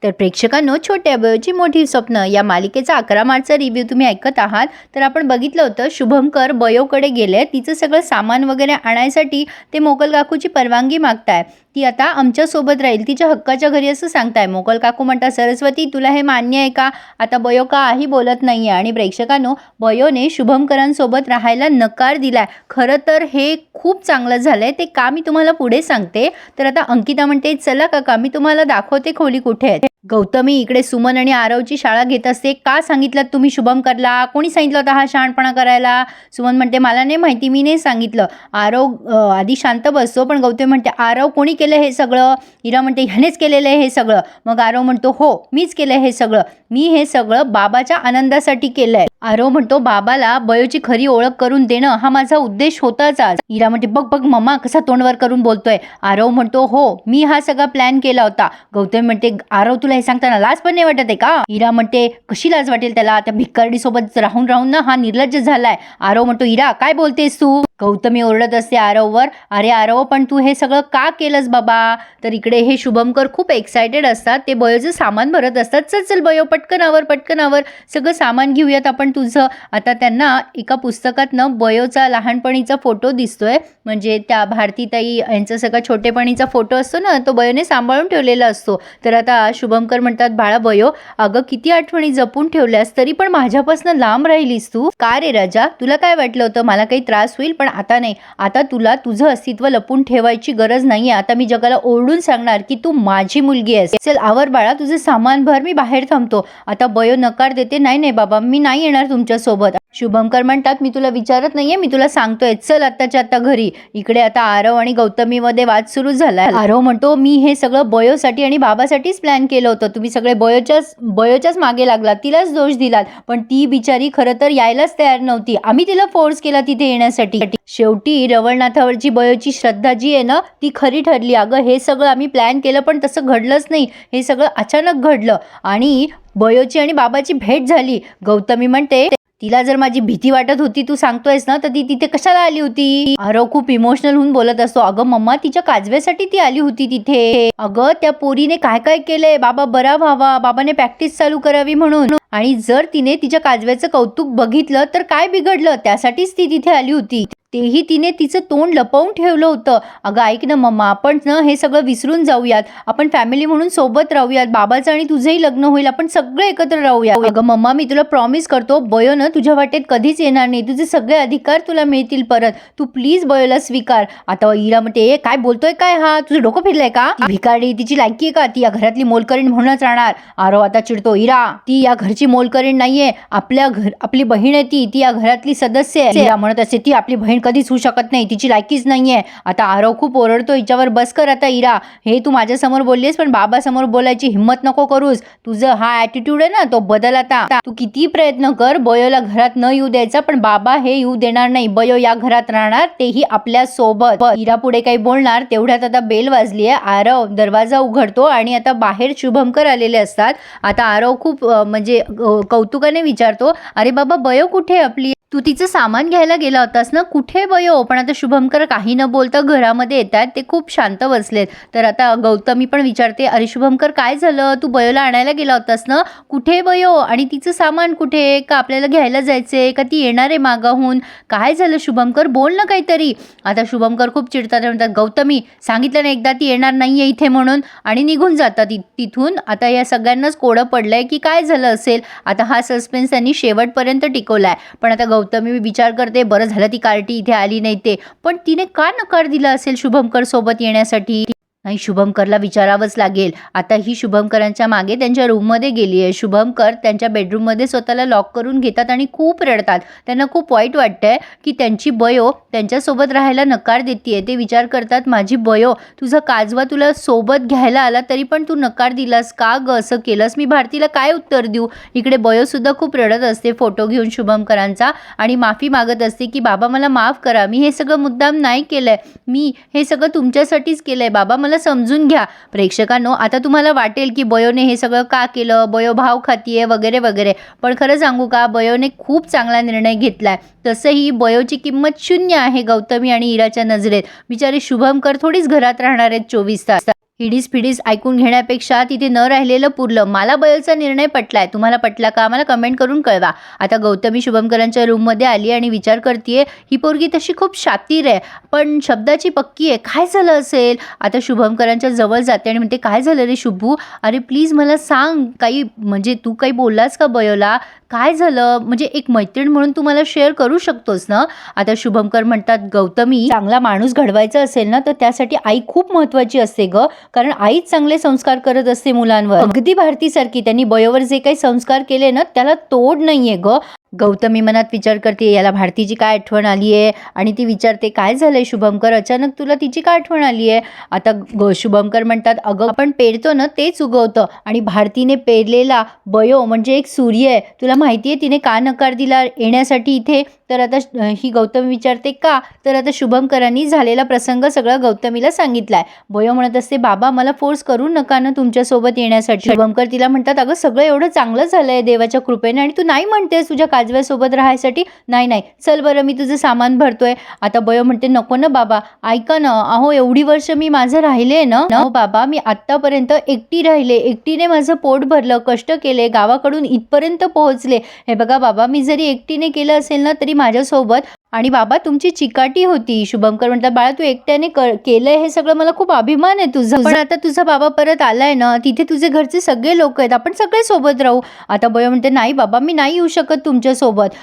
तर प्रेक्षकांनो, छोट्या बयोची मोठी स्वप्न या मालिकेचा 11 मार्चचा रिव्ह्यू तुम्ही ऐकत आहात. तर आपण बघितलं होतं शुभंकर बयोकडे गेले, तिचं सगळं सामान वगैरे आणायसाठी ते मोगल काकूची परवानगी मागताय. ती आता आमच्यासोबत राहील, तिच्या हक्काच्या घरी असं सांगताय. मोगल काकू म्हणतात, सरस्वती तुला हे मान्य आहे का? आता बयो काही बोलत नाहीये आणि प्रेक्षकांनो, बयोने शुभंकरांसोबत राहायला नकार दिलाय. खरं तर हे खूप चांगलं झालंय, ते का मी तुम्हाला पुढे सांगते. तर आता अंकिता म्हणते, चला काका मी तुम्हाला दाखवते खोली कुठे आहे. गौतमी इकडे सुमन आणि आरवची शाळा घेत असते. का सांगितलं तुम्ही शुभंकरला? कोणी सांगितलं होतं हा शहाणपणा करायला? सुमन म्हणते, मला नाही माहिती, मी नाही सांगितलं. आरव आधी शांत बसतो, पण गौतमी म्हणते, आरव कोणी केलं हे सगळं? इरा म्हणते, ह्यानेच केलेलं आहे हे सगळं. मग आरव म्हणतो, हो मीच केलं हे सगळं, मी हे सगळं बाबाच्या आनंदासाठी केलंय. आरव म्हणतो, बाबाला बयोची खरी ओळख करून देणं हा माझा उद्देश होताच आज. इरा म्हणते, बघ बघ मम्मा कसा तोंडवर करून बोलतोय. आरव म्हणतो, हो मी हा सगळा प्लॅन केला होता. गौतमी म्हणते, आरव तुला हे सांगताना लाज पण नाही वाटत आहे का? इरा म्हणते, कशी लाज वाटेल त्याला, त्या भिक्कारडी सोबत राहून राहून ना हा निर्लज्ज झालाय. आरव म्हणतो, इरा काय बोलतेस तू? गौतमी ओरडत असते आरववर, अरे आरव पण तू हे सगळं का केलंस बाबा? तर इकडे हे शुभंकर खूप एक्सायटेड असतात, ते बयोचं सामान भरत असतात. चल चल बयो पटकन आवर, सगळं सामान घेऊयात आपण तुझं. आता त्यांना एका पुस्तकातनं बयोचा लहानपणीचा फोटो दिसतोय, म्हणजे त्या भारतीताई यांचा सगळा छोटेपणीचा फोटो असतो ना, तो बयोने सांभाळून ठेवलेला असतो. तर आता शुभंकर म्हणतात, बाळा बयो, अगं किती आठवणी जपून ठेवल्यास, तरी पण माझ्यापासून लांब राहिलीस तू. का रे राजा, तुला काय वाटलं होतं मला काही त्रास होईल? पण आता नाही, आता तुला तुझं अस्तित्व लपून ठेवायची गरज नाहीये. आता मी जगाला ओरडून सांगणार की तू माझी मुलगी आहेस. चल आवर बाळा, तुझं सामान भर, मी बाहेर थांबतो. आता बयो नकार देते, नाही नाही बाबा मी नाही येणार तुमच्या सोबत. शुभंकर म्हणतात, मी तुला विचारत नाहीये, मी तुला सांगतोय, चल आत्ताच्या आत्ता घरी. इकडे आता आरव आणि गौतमी मध्ये वाद सुरू झालाय. आरव म्हणतो, मी हे सगळं बयोसाठी आणि बाबासाठीच प्लॅन केलं होतं. तुम्ही सगळे बयोच्याच मागे लागलात, तिलाच दोष दिलात. पण ती बिचारी खरं तर यायलाच तयार नव्हती, आम्ही तिला फोर्स केला तिथे येण्यासाठी. शेवटी रवळनाथावरची बयोची श्रद्धा जी आहे ना, ती खरी ठरली. अगं हे सगळं आम्ही प्लॅन केलं, पण तसं घडलंच नाही. हे सगळं अचानक घडलं आणि बयोची आणि बाबाची भेट झाली. गौतमी म्हणते, तिला जर माझी भीती वाटत होती तू सांगतोयस ना, तर ती तिथे कशाला आली होती? आरव खूप इमोशनल होऊन बोलत असतो, अगं मम्मा तिच्या काजव्यासाठी ती आली होती तिथे. अगं त्या पोरीने काय काय केलंय, बाबा बरा व्हावा, बाबाने प्रॅक्टिस चालू करावी म्हणून. आणि जर तिने तिच्या काजव्याचं कौतुक बघितलं तर काय बिघडलं, त्यासाठीच ती तिथे आली होती. तेही तिने तिचं तोंड लपवून ठेवलं होतं. अगं ऐक ना मम्मा, आपण ना हे सगळं विसरून जाऊयात, आपण फॅमिली म्हणून सोबत राहूयात, बाबाचं आणि तुझंही लग्न होईल, आपण सगळे एकत्र राहूयात. अगं मम्मा मी तुला प्रॉमिस करतो, बयो ना तुझ्या वाटेत कधीच येणार नाही, तुझे सगळे अधिकार तुला मिळतील परत, तू प्लीज बयोला स्वीकार. आता इरा म्हणते, काय बोलतोय काय हा, तुझं डोकं फिरलंय का? भिकारी तिची लायकी आहे का? ती या घरातली मोलकरीण म्हणूनच राहणार. आरव आता चिडतो, इरा ती या घरची मोलकरीण नाहीये, आपली बहीण आहे, ती या घरातली सदस्य आहे. इरा म्हणत असते, ती आपली बहीण कधीच होऊ शकत नाही, तिची लायकीच नाहीये. आता आरव खूप ओरडतो, हिच्यावर बस कर आता इरा, हे तू माझ्या समोर बोललीस, पण बाबा समोर बोलायची हिम्मत नको करूस. तुझं हा ऍटिट्यूड आहे ना, तो बदल आता. तू किती प्रयत्न कर बयोला घरात न येऊ द्यायचा, पण बाबा हे येऊ देणार नाही. बयो या घरात राहणार, तेही आपल्या सोबत. इरा पुढे काही बोलणार तेवढ्यात आता बेल वाजलीये. आरव दरवाजा उघडतो आणि आता बाहेर शुभंकर आलेले असतात. आता आरव खूप म्हणजे कौतुकाने विचारतो, अरे बाबा बयो कुठे आपली? तू तिचं सामान घ्यायला गेला होतास ना, कुठे बयो? पण आता शुभंकर काही न बोलता घरामध्ये येतात, ते खूप शांत बसलेत. तर आता गौतमी पण विचारते, अरे शुभंकर काय झालं, तू बयोला आणायला गेला होतास ना, कुठे बयो? आणि तिचं सामान कुठे? का आपल्याला घ्यायला जायचंय का, ती येणार आहे मागाहून? काय झालं शुभंकर, बोल ना काहीतरी. आता शुभंकर खूप चिडतात, म्हणतात, गौतमी सांगितलं ना एकदा ती येणार नाहीये इथे म्हणून, आणि निघून जातात तिथून. आता या सगळ्यांनाच कोडं पडलंय की काय झालं असेल. आता हा सस्पेन्स त्यांनी शेवटपर्यंत टिकवलाय. पण आता गौतमी विचार करते, बरं झालं ती कार्टी इथे आली नाही ते, पण तिने का नकार दिला असेल शुभंकर सोबत येण्यासाठी? नाही, शुभंकरला विचारावंच लागेल. आता ही शुभंकरांच्या मागे त्यांच्या रूममध्ये गेली आहे. शुभंकर त्यांच्या बेडरूममध्ये स्वतःला लॉक करून घेतात आणि खूप रडतात. त्यांना खूप वाईट वाटतंय की त्यांची बयो त्यांच्यासोबत राहायला नकार देतीये. ते विचार करतात, माझी बयो, तुझा काजवा तुला सोबत घ्यायला आला तरी पण तू नकार दिलास का ग, असं केलंस? मी भारतीला काय उत्तर देऊ? इकडे बयो सुद्धा खूप रडत असते फोटो घेऊन शुभंकरांचा, आणि माफी मागत असते की बाबा मला माफ करा, मी हे सगळं मुद्दाम नाही केलंय, मी हे सगळं तुमच्यासाठीच केलंय, बाबा मला समजून घ्या. प्रेक्षकांनो, आता तुम्हाला वाटेल की बयोने हे सगळं का केलं, बयो भाव खातीये वगैरे वगैरे, पण खरं सांगू का, बयोने खूप चांगला निर्णय घेतलाय. तसंही बयोची किंमत 0 आहे गौतमी आणि इराच्या नजरेत. बिचारे शुभंकर थोडीच घरात राहणार आहेत 24 तास. हिडीस फिडीस ऐकून घेण्यापेक्षा तिथे न राहिलेलं पुरलं. मला बयोचा निर्णय पटलाय. तुम्हाला पटला का? मला कमेंट करून कळवा. आता गौतमी शुभमकरांच्या रूममध्ये आली आणि विचार करतीये, ही पोरगी तशी खूप शातीर आहे, पण शब्दाची पक्की आहे. काय झालं असेल? आता शुभमकरांच्या जवळ जाते आणि म्हणते, काय झालं रे शुभू? अरे प्लीज मला सांग, काही म्हणजे तू काही बोललास का बयोला? काय झालं? म्हणजे एक मैत्रीण म्हणून तू मला शेअर करू शकतोस ना? आता शुभमकर म्हणतात, गौतमी, चांगला माणूस घडवायचा असेल ना तर त्यासाठी आई खूप महत्त्वाची असते ग, कारण आईच चांगले संस्कार करत असते मुलांवर. अगदी भारतीसारखी त्यांनी बयोवर जे काही संस्कार केले ना त्याला तोड नाहीये ग. गौतमी मनात विचार करते, याला भारतीची काय आठवण आली आहे? आणि ती विचारते, काय झालंय शुभमकर, अचानक तुला तिची काय आठवण आली आहे? आता शुभमकर म्हणतात, अगं आपण पेरतो ना तेच उगवतं, आणि भारतीने पेरलेला बयो म्हणजे एक सूर्य आहे. तुला माहिती आहे तिने का नकार दिला येण्यासाठी इथे? तर आता ही गौतमी विचारते, का? तर आता शुभमकरांनी झालेला प्रसंग सगळा गौतमीला सांगितलाय. बयो म्हणत असते, बाबा मला फोर्स करू नका ना तुमच्यासोबत येण्यासाठी. शुभमकर तिला म्हणतात, अगं सगळं एवढं चांगलं झालंय देवाच्या कृपेने आणि तू नाही म्हणतेस तुझ्या काजव्यासोबत राहायसाठी? नाही नाही, चल बरं मी तुझं सामान भरतोय. आता बयो म्हणते, नको ना बाबा, ऐका ना, अहो एवढी वर्ष मी माझं राहिले ना. हो बाबा, मी आत्तापर्यंत एकटी राहिले, एकटीने माझं पोट भरलं, कष्ट केले, गावाकडून इथपर्यंत पोहोचले. हे बघा बाबा, मी जरी एकटीने केलं असेल ना तरी माझ्यासोबत, आणि बाबा तुमची चिकाटी होती. शुभमकर म्हणतात, बाळा तू एकट्याने केलंय हे सगळं, मला खूप अभिमान आहे तुझा, पण आता तुझा बाबा परत आलाय ना, तिथे तुझे घरचे सगळे लोक आहेत, आपण सगळे सोबत राहू. आता बयो म्हणते, नाही बाबा मी नाही येऊ शकत तुमच्या सोबत.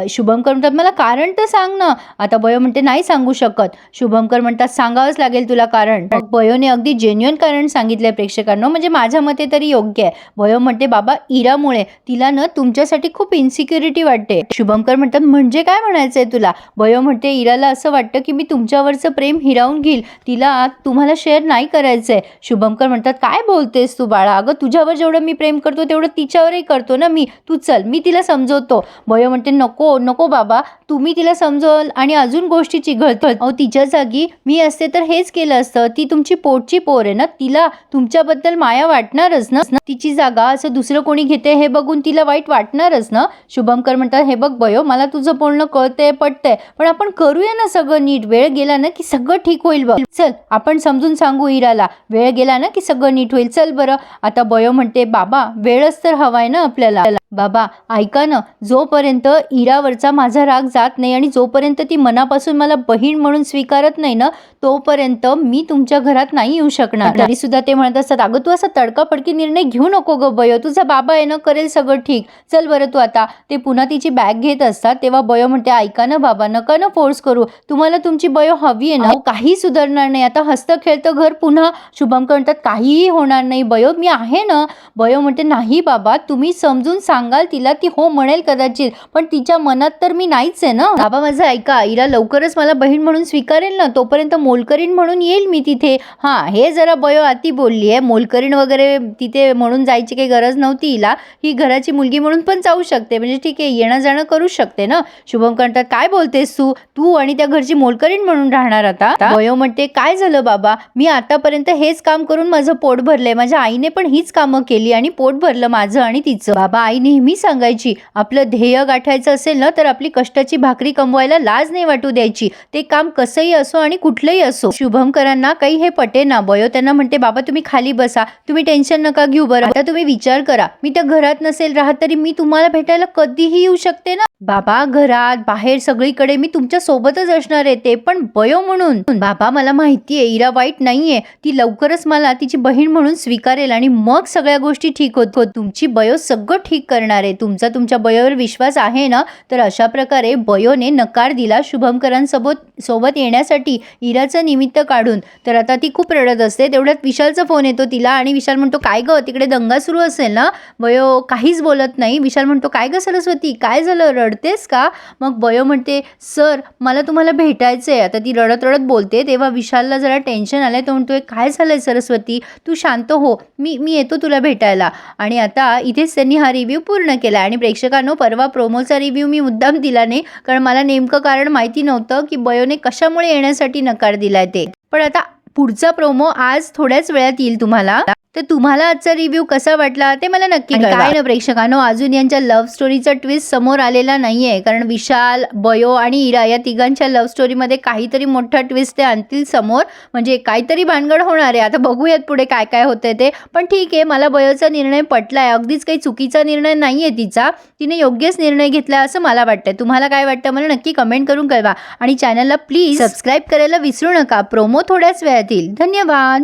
शुभमकर म्हणतात, मला कारण तर सांग ना. आता बयो म्हणते, नाही सांगू शकत. शुभमकर म्हणतात, सांगावंच लागेल तुला कारण. बयोने अगदी जेन्युइन कारण सांगितलंय प्रेक्षकांना, म्हणजे माझ्या मते तरी योग्य आहे. बयो म्हणते, बाबा इरामुळे तिला ना तुमच्यासाठी खूप इन्सिक्युरिटी वाटते. शुभमकर म्हणतात, म्हणजे काय म्हणायचंय तुला? बयो म्हणते, इराला असं वाटतं की मी तुमच्यावरचं प्रेम हिरावून घेईल, तिला तुम्हाला शेअर नाही करायचंय. शुभमकर म्हणतात, काय बोलतेस तू बाळा? अगं तुझ्यावर जेवढं मी प्रेम करतो तेवढं तिच्यावरही करतो ना मी, तू चल मी तिला समजवतो. बयो म्हणते, नको नको बाबा, तुम्ही तिला समजवल आणि अजून गोष्टी चिघळतो. अहो तिच्या जागी मी असते तर हेच केलं असतं. ती तुमची पोटची पोर आहे ना, तिला तुमच्याबद्दल माया वाटणारच ना. तिची जागा असं दुसरं कोणी घेते हे बघून तिला वाईट वाटणारच ना. शुभमकर म्हणतात, हे बघ बयो, मला तुझं बोलणं कळतंय, पटतंय, पण आपण करूया ना सगळं नीट. वेळ गेला ना की सगळं ठीक होईल बघ. चल आपण समजून सांगू इराला, वेळ गेला ना की सगळं नीट होईल, चल बरं. आता बयो म्हणते, बाबा वेळच तर हवाय ना आपल्याला. बाबा ऐका ना, जोपर्यंत इरावरचा माझा राग जात नाही आणि जोपर्यंत ती मनापासून मला बहीण म्हणून स्वीकारत नाही ना, तोपर्यंत मी तुमच्या घरात नाही येऊ शकणार. तरी सुद्धा ते म्हणत असतात, अगं तू असा तडकाफडकी निर्णय घेऊ नको ग बयो, तुझा बाबा आहे ना, करेल सगळं ठीक, चल बरं तू आता. ते पुन्हा तिची बॅग घेत असतात तेव्हा बयो म्हणते, ऐका ना बाबा, नका ना फोर्स करू, तुम्हाला तुमची बयो हवी आहे ना, काही सुधारणार नाही. आता हसतं खेळतं घर पुन्हा. शुभमकर म्हणतात, काहीही होणार नाही बयो, मी आहे ना. बयो म्हणते, नाही बाबा, तुम्ही समजून सांगाल तिला, ती हो म्हणेल कदाचित, पण तिच्या मनात तर मी नाहीच आहे ना. बाबा माझं ऐका, इरा लवकरच मला बहीण म्हणून स्वीकारेल ना, तोपर्यंत मोलकरीण म्हणून येईल मी तिथे. हां, हे जरा बयो आती बोलली आहे. मोलकरीण वगैरे तिथे म्हणून जायची काही गरज नव्हती हिला, ही घराची मुलगी म्हणून पण जाऊ शकते, म्हणजे ठीक आहे येणं जाणं करू शकते ना. शुभमकर म्हणतात, काय बोलतेस तू आणि त्या घरची मोलकरीण म्हणून राहणार आता? बयो म्हणते, काय झालं बाबा, मी आतापर्यंत हेच काम करून माझं पोट भरलंय, माझ्या आईने पण हीच कामं केली आणि पोट भरलं माझं आणि तिचं. बाबा आई नेहमी सांगायची, आपलं ध्येय गाठायचं असेल ना तर आपली कष्टाची भाकरी कमवायला लाज नाही वाटू द्यायची, ते काम कसंही असो आणि कुठलंही असो. शुभमकरांना काही हे पटे ना. बयो त्यांना म्हणते, बाबा तुम्ही खाली बसा, तुम्ही टेन्शन नका घेऊ बरं. आता तुम्ही विचार करा, मी त्या घरात नसेल राहत तरी मी तुम्हाला भेटायला कधीही येऊ शकते ना. बाबा घरात बाहेर सगळीकडे मी तुमच्या सोबतच असणार आहे, ते पण बयो म्हणून. बाबा मला माहितीये इरा वाईट नाहीये, ती लवकरच मला तिची बहीण म्हणून स्वीकारेल आणि मग सगळ्या गोष्टी ठीक होत. तुमची बयो सगळं ठीक करणार आहे. तुमच्या बयोवर विश्वास आहे ना. तर अशा प्रकारे बयोने नकार दिला शुभमकरांसोबत येण्यासाठी इराचं निमित्त काढून. तर आता ती खूप रडत असते. तेवढ्यात विशालचा फोन येतो तिला आणि विशाल म्हणतो, काय ग तिकडे दंगा सुरू असेल ना. बयो काहीच बोलत नाही. विशाल म्हणतो, काय ग सरस्वती, काय झालं, रडतेस का? मग बयो म्हणते, सर मला तुम्हाला भेटायचंय. आता ती रडत रडत बोलते तेव्हा विशालला जरा टेन्शन आलंय. तो म्हणतोय, काय झालंय सरस्वती, तू शांत हो, मी येतो तुला भेटायला. आणि आता इथेच त्यांनी हा रिव्ह्यू पूर्ण केला. आणि प्रेक्षकांनो, परवा प्रोमोचा रिव्ह्यू मी मुद्दाम दिला नाही, कारण मला नेमकं कारण माहिती नव्हतं की बयोने कशामुळे येण्यासाठी नकार दिलाय ते. पण आता पुढचा प्रोमो आज थोड्याच वेळात येईल तुम्हाला. तर तुम्हाला आजचा रिव्ह्यू कसा वाटला ते मला नक्की कळवा. काय ना प्रेक्षकांनो, अजून यांच्या लव्ह स्टोरीचा ट्विस्ट समोर आलेला नाहीये, कारण विशाल, बयो आणि इरा या तिघांच्या लव्ह स्टोरीमध्ये काहीतरी मोठा ट्विस्ट ते आणतील समोर, म्हणजे काहीतरी भानगड होणार आहे. आता बघूयात पुढे काय काय होतंय ते. पण ठीक आहे, मला बयोचा निर्णय पटलाय. अगदीच काही चुकीचा निर्णय नाहीये तिचा, तिने योग्यच निर्णय घेतला असं मला वाटतंय. तुम्हाला काय वाटतं मला नक्की कमेंट करून कळवा आणि चॅनलला प्लीज सबस्क्राईब करायला विसरू नका. प्रोमो थोड्याच वेळात येईल. धन्यवाद.